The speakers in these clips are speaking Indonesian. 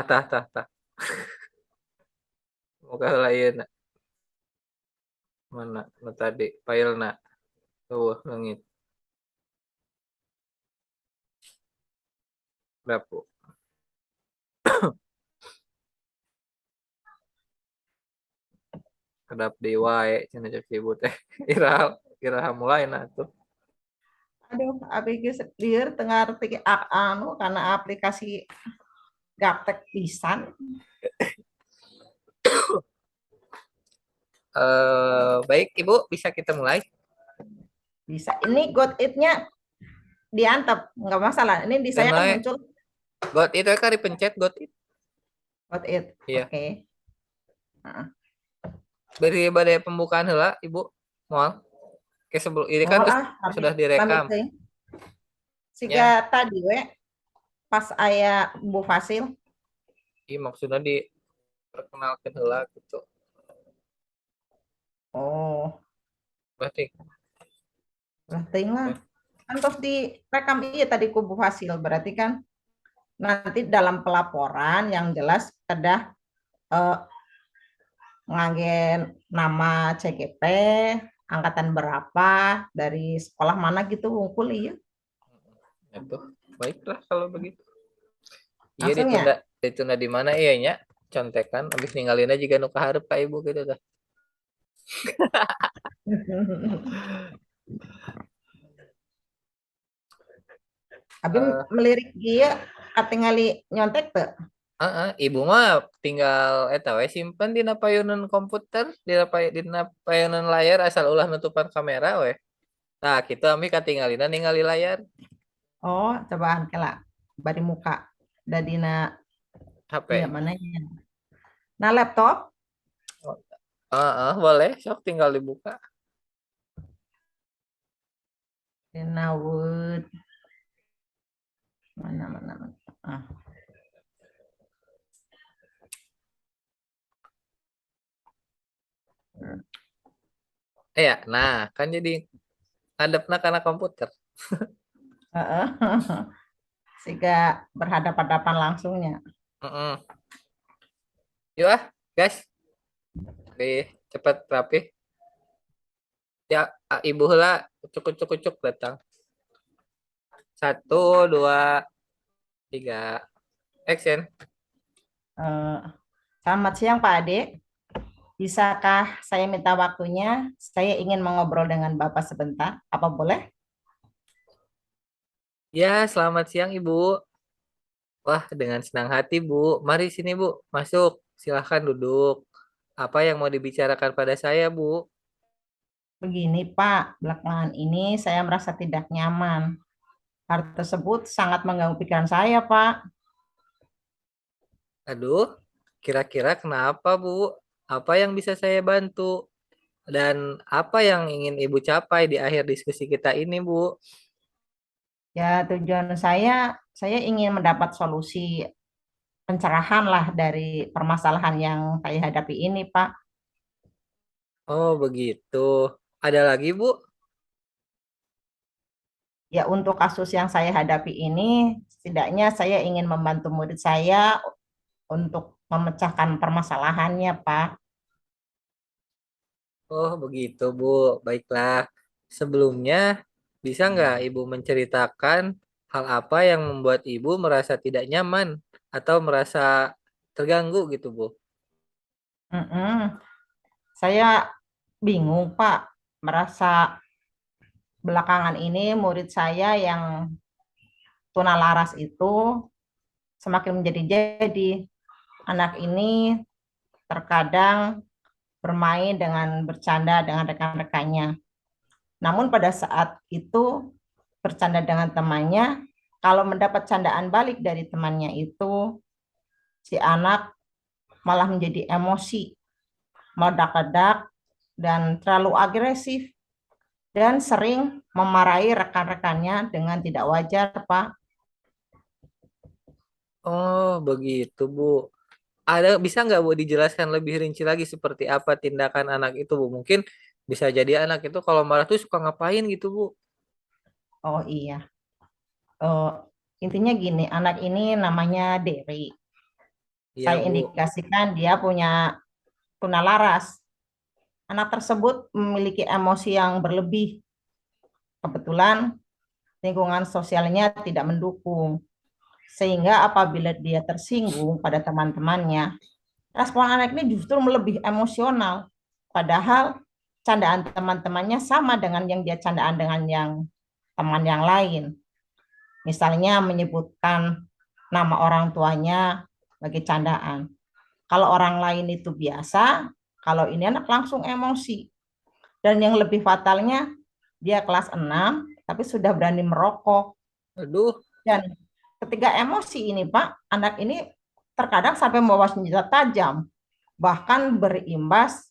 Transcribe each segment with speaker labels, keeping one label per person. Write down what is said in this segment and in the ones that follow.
Speaker 1: Tah. Moga lain mana nu tadi filena tuh leungit berapa kedap di wae cenah cek ibu teh iraha iraha mulai nah tuh.
Speaker 2: Aduh, abi geus lieur teu ngarti anu karena aplikasi gaptek pisan.
Speaker 1: Baik ibu bisa kita mulai.
Speaker 2: Bisa. Ini got it-nya diantep, nggak masalah. Ini di
Speaker 1: Dan
Speaker 2: saya kan
Speaker 1: wae
Speaker 2: muncul
Speaker 1: got itu kan dipencet got it.
Speaker 2: got it.
Speaker 1: Iya.
Speaker 2: Oke. Heeh.
Speaker 1: Beri badai pembukaan heula ibu moal. Oke sebelum ini kan
Speaker 2: Oh
Speaker 1: tuh
Speaker 2: ah,
Speaker 1: sudah
Speaker 2: pamit
Speaker 1: direkam
Speaker 2: teh. Siga
Speaker 1: ya.
Speaker 2: tadi we pas aya Bu Fasil.
Speaker 1: Ini maksudnya diperkenalkan heula gitu.
Speaker 2: Oh,
Speaker 1: Berarti
Speaker 2: berarti lah. Kan tos direkam iya tadi ku Bu Fasil. Berarti kan nanti dalam pelaporan yang jelas ada eh, nganggen nama CGP, angkatan berapa, dari sekolah mana gitu wungkul iya.
Speaker 1: itu baiklah kalau begitu. Iya
Speaker 2: Langsung
Speaker 1: ditunda
Speaker 2: ya.
Speaker 1: ditunda di mana iya nya contekan habis ninggalin aja nu kaharep ka ibu gitu dah.
Speaker 2: Abi
Speaker 1: Eh,
Speaker 2: melirik dia katingali nyontek tuh.
Speaker 1: ibu mah tinggal eta we simpen dina payeunan komputer, dina payeunan layar asal ulah nutupan kamera we. Nah, gitu ami katingalina ningali layar
Speaker 2: Oh, cobaan kela bari muka dadina iya
Speaker 1: HP.
Speaker 2: mana ya. Nah, laptop
Speaker 1: Boleh, sok tinggal dibuka.
Speaker 2: dina Word mana. Ah.
Speaker 1: Ya, nah kan jadi ngadepna karena komputer.
Speaker 2: Heeh. Sehingga berhadapan-hadapan langsungnya.
Speaker 1: Heeh. Yuk guys, cepet rapi. Ya, ibu lah, cukup datang. Satu, dua, tiga, action.
Speaker 2: Eh, Selamat siang Pak Ade. Bisakah saya minta waktunya? Saya ingin mengobrol dengan Bapak sebentar. Apa boleh?
Speaker 1: Ya, selamat siang ibu. Wah, dengan senang hati bu. Mari sini bu, masuk. Silahkan duduk. Apa yang mau dibicarakan pada saya bu?
Speaker 2: Begini Pak, belakangan ini saya merasa tidak nyaman. Hal tersebut sangat mengganggu pikiran saya, Pak.
Speaker 1: Aduh, kira-kira kenapa bu? Apa yang bisa saya bantu? Dan apa yang ingin ibu capai di akhir diskusi kita ini bu?
Speaker 2: Ya, tujuan saya ingin mendapat solusi pencerahan lah dari permasalahan yang saya hadapi ini, Pak.
Speaker 1: Oh, begitu. Ada lagi bu?
Speaker 2: Ya, untuk kasus yang saya hadapi ini, setidaknya saya ingin membantu murid saya untuk memecahkan permasalahannya, Pak.
Speaker 1: Oh, begitu, Bu. Baiklah. Sebelumnya, bisa nggak Ibu menceritakan hal apa yang membuat Ibu merasa tidak nyaman atau merasa terganggu gitu, Bu?
Speaker 2: Mm-mm. Saya bingung, Pak, merasa belakangan ini murid saya yang tunalaras itu semakin menjadi-jadi. Anak ini terkadang bermain dengan bercanda dengan rekan-rekannya. Namun pada saat itu bercanda dengan temannya, kalau mendapat candaan balik dari temannya itu, si anak malah menjadi emosi, meledak-ledak, dan terlalu agresif, dan sering memarahi rekan-rekannya dengan tidak wajar, Pak.
Speaker 1: Oh, begitu, Bu. Ada bisa nggak Bu dijelaskan lebih rinci lagi seperti apa tindakan anak itu, Bu? Mungkin bisa jadi anak itu kalau marah tuh suka ngapain gitu, Bu?
Speaker 2: Oh iya. Oh, intinya gini, anak ini namanya Derry.
Speaker 1: Iya,
Speaker 2: Saya
Speaker 1: Bu.
Speaker 2: indikasikan dia punya tunalaras. Anak tersebut memiliki emosi yang berlebih. Kebetulan lingkungan sosialnya tidak mendukung. Sehingga apabila dia tersinggung pada teman-temannya, respon anak ini justru lebih emosional. Padahal candaan teman-temannya sama dengan yang dia candaan dengan yang teman yang lain. Misalnya menyebutkan nama orang tuanya bagi candaan. Kalau orang lain itu biasa, kalau ini anak langsung emosi. Dan yang lebih fatalnya, dia kelas 6, tapi sudah berani merokok.
Speaker 1: Aduh,
Speaker 2: Dan ketika emosi ini, Pak, anak ini terkadang sampai membawa senjata tajam, bahkan berimbas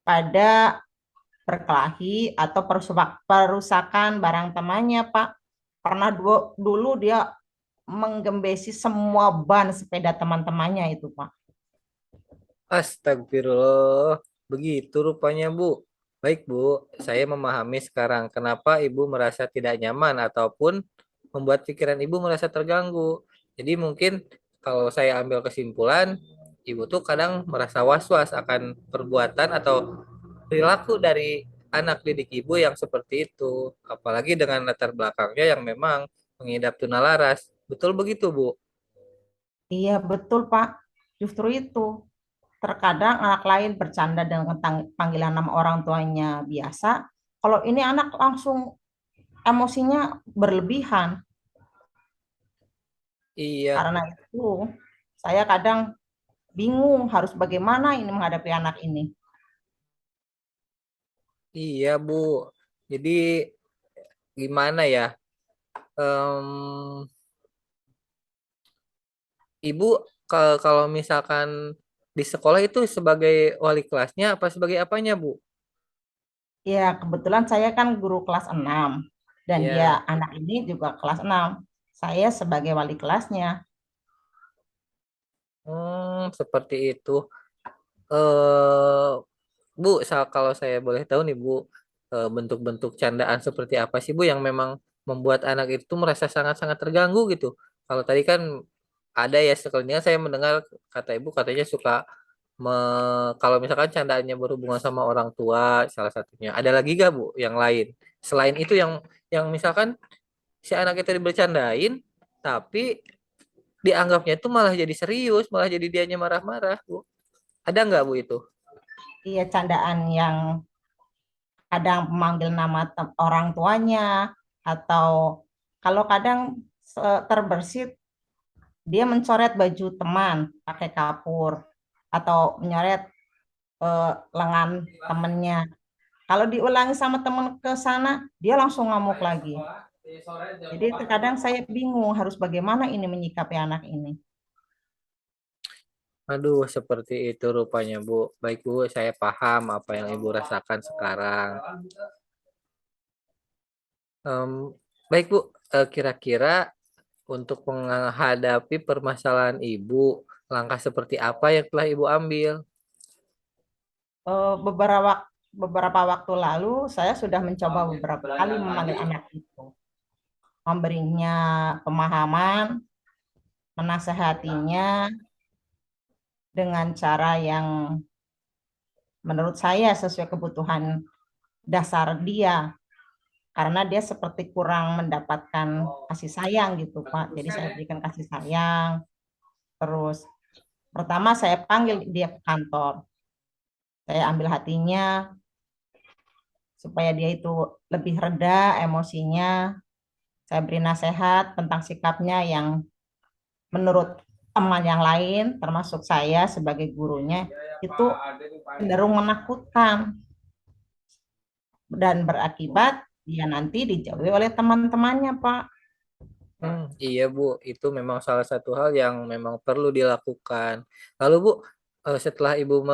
Speaker 2: pada berkelahi atau perusakan barang temannya, Pak. Pernah dulu dia menggembesi semua ban sepeda teman-temannya itu, Pak.
Speaker 1: astagfirullah. Begitu rupanya, Bu. Baik, Bu. Saya memahami sekarang kenapa Ibu merasa tidak nyaman ataupun membuat pikiran Ibu merasa terganggu. Jadi mungkin kalau saya ambil kesimpulan, Ibu tuh kadang merasa was-was akan perbuatan atau perilaku dari anak didik Ibu yang seperti itu. Apalagi dengan latar belakangnya yang memang mengidap tunalaras. Betul begitu, Bu?
Speaker 2: Iya, betul, Pak. Justru itu. Terkadang anak lain bercanda dengan panggilan nama orang tuanya biasa. Kalau ini anak langsung emosinya berlebihan.
Speaker 1: Iya,
Speaker 2: Karena itu, saya kadang bingung harus bagaimana ini menghadapi anak ini.
Speaker 1: iya, Bu. Jadi gimana ya? Em, Ibu kalau misalkan di sekolah itu sebagai wali kelasnya apa sebagai apanya, Bu?
Speaker 2: Ya, kebetulan saya kan guru kelas 6 dan dia
Speaker 1: Ya,
Speaker 2: anak ini juga kelas 6. Saya sebagai wali kelasnya.
Speaker 1: seperti itu. Eh, Bu, kalau saya boleh tahu nih, Bu, bentuk-bentuk candaan seperti apa sih, Bu, yang memang membuat anak itu merasa sangat-sangat terganggu gitu? Kalau tadi kan ada ya sekalinya saya mendengar kata Ibu katanya suka kalau misalkan candaannya berhubungan sama orang tua salah satunya. Ada lagi gak, Bu, yang lain? Selain itu yang misalkan si anak itu dibercandain tapi dianggapnya itu malah jadi serius, malah jadi dianya marah-marah, Bu. Ada nggak, Bu, itu?
Speaker 2: Iya, candaan yang kadang memanggil nama orang tuanya atau kalau kadang terbersit dia mencoret baju teman pakai kapur atau menyoret lengan temennya. Kalau diulangi sama teman ke sana, dia langsung ngamuk lagi. Jadi terkadang saya bingung harus bagaimana ini menyikapi anak ini.
Speaker 1: Aduh, seperti itu rupanya, Bu. Baik, Bu, saya paham apa yang Ibu rasakan sekarang. Em, baik, Bu. Kira-kira untuk menghadapi permasalahan Ibu, langkah seperti apa yang telah Ibu ambil?
Speaker 2: Beberapa waktu lalu saya sudah mencoba beberapa kali memanggil anak itu, memberinya pemahaman, menasehatinya dengan cara yang menurut saya sesuai kebutuhan dasar dia, karena dia seperti kurang mendapatkan kasih sayang gitu, Pak. Jadi saya berikan kasih sayang. Terus pertama saya panggil dia ke kantor. Saya ambil hatinya supaya dia itu lebih reda emosinya. Saya beri nasihat tentang sikapnya yang menurut teman yang lain, termasuk saya sebagai gurunya, itu cenderung menakutkan dan berakibat dia nanti dijauhi oleh teman-temannya, Pak.
Speaker 1: Iya, Bu, itu memang salah satu hal yang memang perlu dilakukan. Lalu, Bu, setelah Ibu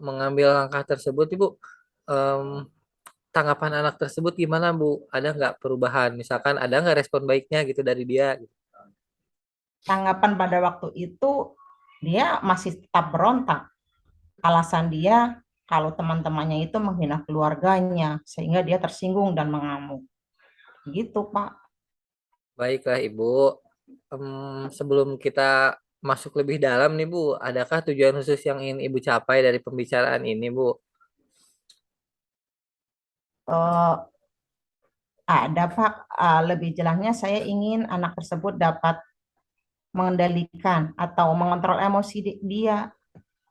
Speaker 1: mengambil langkah tersebut, Ibu, em, tanggapan anak tersebut gimana, Bu? Ada nggak perubahan? Misalkan ada nggak respon baiknya gitu dari dia?
Speaker 2: Tanggapan pada waktu itu dia masih tetap berontak. Alasan dia kalau teman-temannya itu menghina keluarganya sehingga dia tersinggung dan mengamuk. Gitu, Pak.
Speaker 1: Baiklah, Ibu. Sebelum kita masuk lebih dalam nih Bu, adakah tujuan khusus yang ingin Ibu capai dari pembicaraan ini Bu?
Speaker 2: Eh, ada Pak, lebih jelasnya saya ingin anak tersebut dapat mengendalikan atau mengontrol emosi dia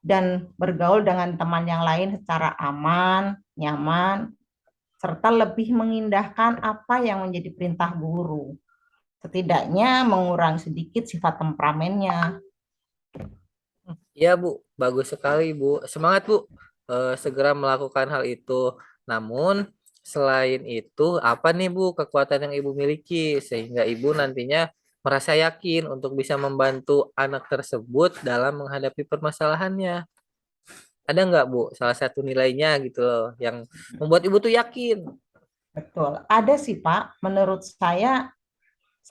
Speaker 2: dan bergaul dengan teman yang lain secara aman, nyaman, serta lebih mengindahkan apa yang menjadi perintah guru. Setidaknya mengurangi sedikit sifat temperamennya.
Speaker 1: Iya Bu, bagus sekali Bu. Semangat Bu, segera melakukan hal itu. Namun selain itu, apa nih Bu kekuatan yang Ibu miliki sehingga Ibu nantinya merasa yakin untuk bisa membantu anak tersebut dalam menghadapi permasalahannya? Ada nggak Bu salah satu nilainya gitu loh yang membuat Ibu tuh yakin?
Speaker 2: Betul. Ada sih Pak, menurut saya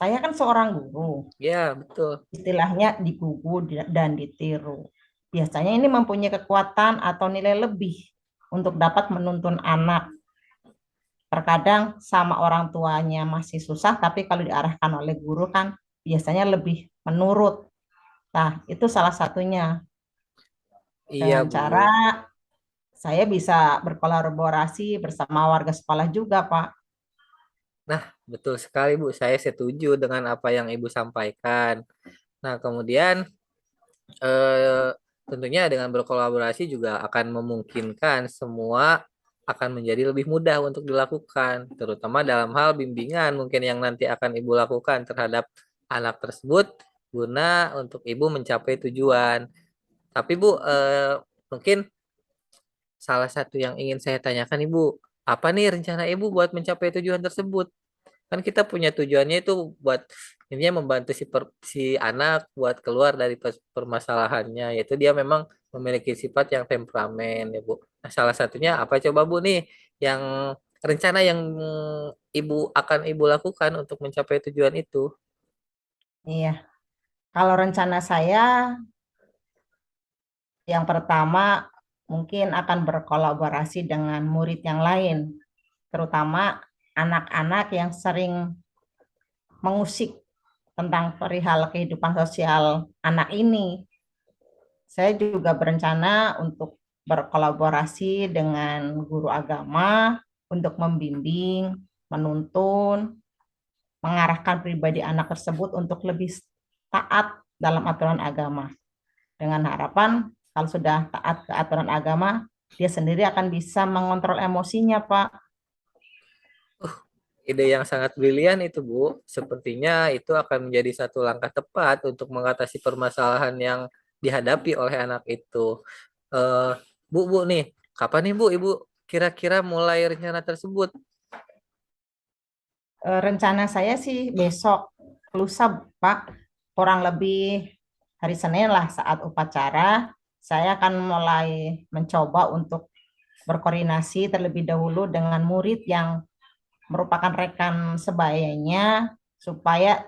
Speaker 2: kan seorang guru.
Speaker 1: Ya, betul.
Speaker 2: Istilahnya digugu dan ditiru. Biasanya ini mempunyai kekuatan atau nilai lebih untuk dapat menuntun anak. Terkadang sama orang tuanya masih susah, tapi kalau diarahkan oleh guru kan biasanya lebih menurut. Nah, itu salah satunya.
Speaker 1: Iya
Speaker 2: Dengan
Speaker 1: Bu.
Speaker 2: cara saya bisa berkolaborasi bersama warga sekolah juga, Pak.
Speaker 1: Nah, betul sekali Bu. Saya setuju dengan apa yang Ibu sampaikan. Nah, kemudian eh, tentunya dengan berkolaborasi juga akan memungkinkan semua akan menjadi lebih mudah untuk dilakukan, terutama dalam hal bimbingan mungkin yang nanti akan Ibu lakukan terhadap anak tersebut guna untuk Ibu mencapai tujuan. Tapi Bu, mungkin salah satu yang ingin saya tanyakan Ibu, apa nih rencana Ibu buat mencapai tujuan tersebut? Kan kita punya tujuannya itu buat intinya membantu si anak buat keluar dari permasalahannya, yaitu dia memang memiliki sifat yang temperamen ya Bu. Nah, salah satunya apa coba Bu nih yang rencana yang Ibu lakukan untuk mencapai tujuan itu?
Speaker 2: Iya. Kalau rencana saya yang pertama mungkin akan berkolaborasi dengan murid yang lain, terutama anak-anak yang sering mengusik tentang perihal kehidupan sosial anak ini. Saya juga berencana untuk berkolaborasi dengan guru agama untuk membimbing, menuntun, mengarahkan pribadi anak tersebut untuk lebih taat dalam aturan agama. Dengan harapan kalau sudah taat ke aturan agama, dia sendiri akan bisa mengontrol emosinya, Pak.
Speaker 1: Ide yang sangat brilian itu, Bu. Sepertinya itu akan menjadi satu langkah tepat untuk mengatasi permasalahan yang dihadapi oleh anak itu. Eh, Bu, nih, kapan nih, Bu, Ibu kira-kira mulai rencana tersebut?
Speaker 2: Rencana saya sih besok lusa, Pak. Kurang lebih hari Senin lah saat upacara, saya akan mulai mencoba untuk berkoordinasi terlebih dahulu dengan murid yang merupakan rekan sebayanya supaya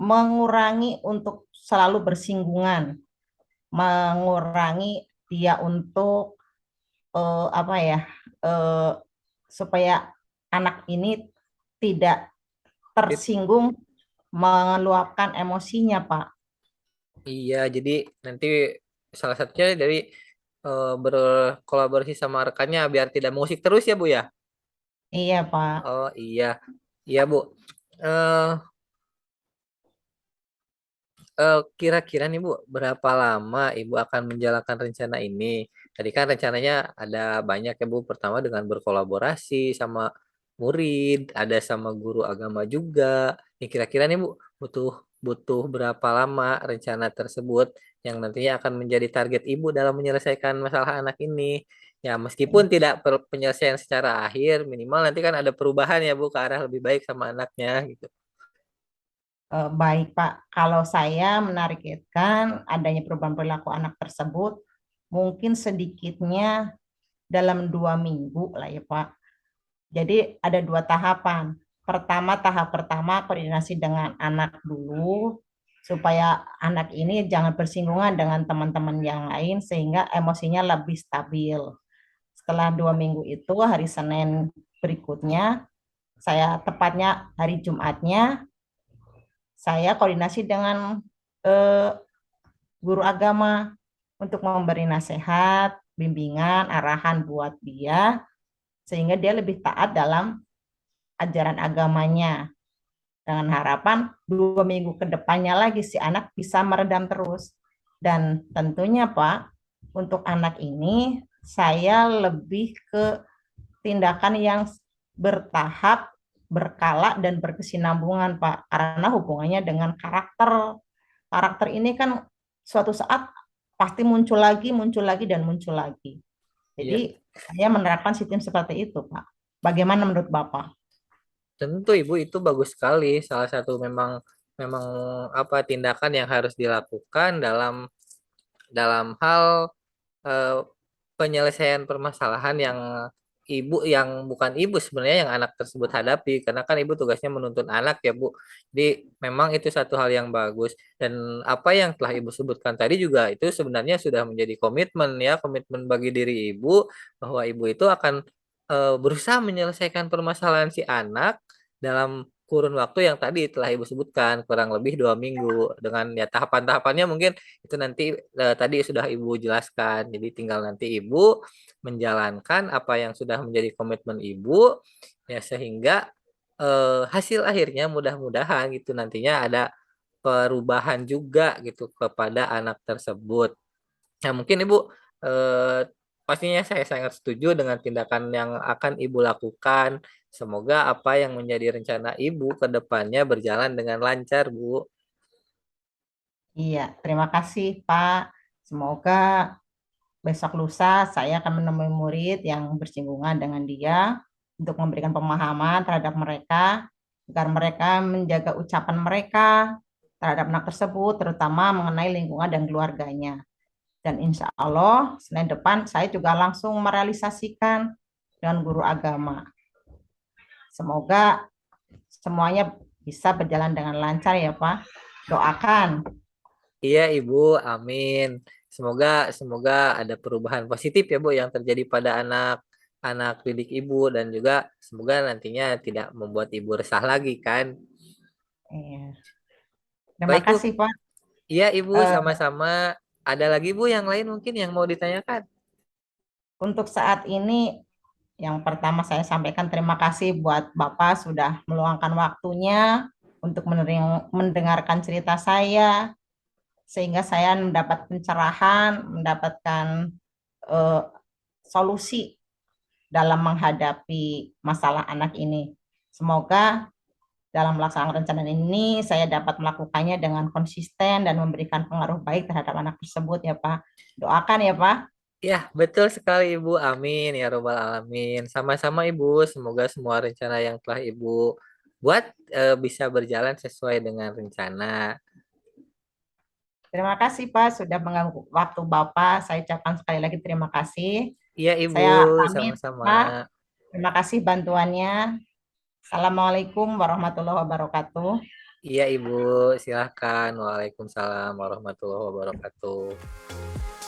Speaker 2: mengurangi untuk selalu bersinggungan, mengurangi dia untuk apa ya, eh, supaya anak ini tidak tersinggung meluapkan emosinya, Pak.
Speaker 1: Iya, jadi nanti salah satunya dari berkolaborasi sama rekannya biar tidak musik terus ya, Bu ya?
Speaker 2: Iya, Pak.
Speaker 1: Oh iya, iya Bu. Eh Kira-kira nih Bu, berapa lama Ibu akan menjalankan rencana ini? Tadi kan rencananya ada banyak ya Bu. Pertama dengan berkolaborasi sama murid, ada sama guru agama juga. Ini kira-kira nih Bu, butuh butuh berapa lama rencana tersebut yang nantinya akan menjadi target Ibu dalam menyelesaikan masalah anak ini? Ya, meskipun tidak penyelesaian secara akhir, minimal nanti kan ada perubahan ya Bu ke arah lebih baik sama anaknya gitu.
Speaker 2: Baik, Pak. Kalau saya menargetkan adanya perubahan perilaku anak tersebut, mungkin sedikitnya dalam 2 minggu lah ya, Pak. Jadi ada dua tahapan. Pertama, tahap pertama koordinasi dengan anak dulu, supaya anak ini jangan bersinggungan dengan teman-teman yang lain, sehingga emosinya lebih stabil. Setelah 2 minggu itu, hari Senin berikutnya, saya tepatnya hari Jumatnya, saya koordinasi dengan eh, guru agama untuk memberi nasihat, bimbingan, arahan buat dia sehingga dia lebih taat dalam ajaran agamanya. Dengan harapan 2 minggu ke depannya lagi si anak bisa meredam terus. Dan tentunya Pak, untuk anak ini saya lebih ke tindakan yang bertahap, berkala, dan berkesinambungan Pak. Karena hubungannya dengan karakter. Karakter ini kan suatu saat pasti muncul lagi, dan muncul lagi.
Speaker 1: Iya,
Speaker 2: Jadi saya menerapkan sistem seperti itu Pak. Bagaimana menurut Bapak?
Speaker 1: tentu Ibu itu bagus sekali. Salah satu memang memang apa tindakan yang harus dilakukan dalam hal eh, penyelesaian permasalahan yang yang bukan ibu sebenarnya yang anak tersebut hadapi karena kan ibu tugasnya menuntun anak ya Bu. Jadi memang itu satu hal yang bagus dan apa yang telah ibu sebutkan tadi juga itu sebenarnya sudah menjadi komitmen ya, komitmen bagi diri ibu bahwa ibu itu akan berusaha menyelesaikan permasalahan si anak dalam kurun waktu yang tadi telah ibu sebutkan kurang lebih 2 minggu dengan ya tahapan-tahapannya mungkin itu nanti tadi sudah Ibu jelaskan. Jadi tinggal nanti Ibu menjalankan apa yang sudah menjadi komitmen Ibu ya sehingga hasil akhirnya mudah-mudahan gitu nantinya ada perubahan juga gitu kepada anak tersebut. Nah, mungkin Ibu eh, pastinya saya sangat setuju dengan tindakan yang akan Ibu lakukan. Semoga apa yang menjadi rencana Ibu ke depannya berjalan dengan lancar, Bu.
Speaker 2: Iya, terima kasih Pak. Semoga besok lusa saya akan menemui murid yang bersinggungan dengan dia untuk memberikan pemahaman terhadap mereka agar mereka menjaga ucapan mereka terhadap anak tersebut, terutama mengenai lingkungan dan keluarganya. Dan insya Allah Senin depan saya juga langsung merealisasikan dengan guru agama. Semoga semuanya bisa berjalan dengan lancar ya Pak. Doakan.
Speaker 1: Iya, Ibu. Amin. Semoga semoga ada perubahan positif ya, Bu, yang terjadi pada anak didik Ibu dan juga semoga nantinya tidak membuat Ibu resah lagi kan.
Speaker 2: Iya. Terima
Speaker 1: Baik, Bu.
Speaker 2: kasih Pak.
Speaker 1: Iya, Ibu,
Speaker 2: Eh,
Speaker 1: sama-sama. Ada lagi, Bu, yang lain mungkin yang mau ditanyakan?
Speaker 2: untuk saat ini yang pertama saya sampaikan terima kasih buat Bapak sudah meluangkan waktunya untuk mendengarkan cerita saya sehingga saya mendapat pencerahan, mendapatkan eh, solusi dalam menghadapi masalah anak ini. Semoga dalam melaksanakan rencana ini saya dapat melakukannya dengan konsisten dan memberikan pengaruh baik terhadap anak tersebut ya Pak. Doakan ya Pak.
Speaker 1: Ya, betul sekali, Ibu. Amin ya Robbal Alamin. Sama-sama, Ibu. Semoga semua rencana yang telah Ibu buat bisa berjalan sesuai dengan rencana.
Speaker 2: Terima kasih Pak sudah mengganggu waktu Bapak. Saya ucapkan sekali lagi terima kasih.
Speaker 1: Iya, Ibu.
Speaker 2: Saya pamit
Speaker 1: Sama-sama.
Speaker 2: Pak. Terima kasih bantuannya. Assalamualaikum warahmatullahi wabarakatuh.
Speaker 1: Iya Ibu, silahkan. Waalaikumsalam warahmatullahi wabarakatuh.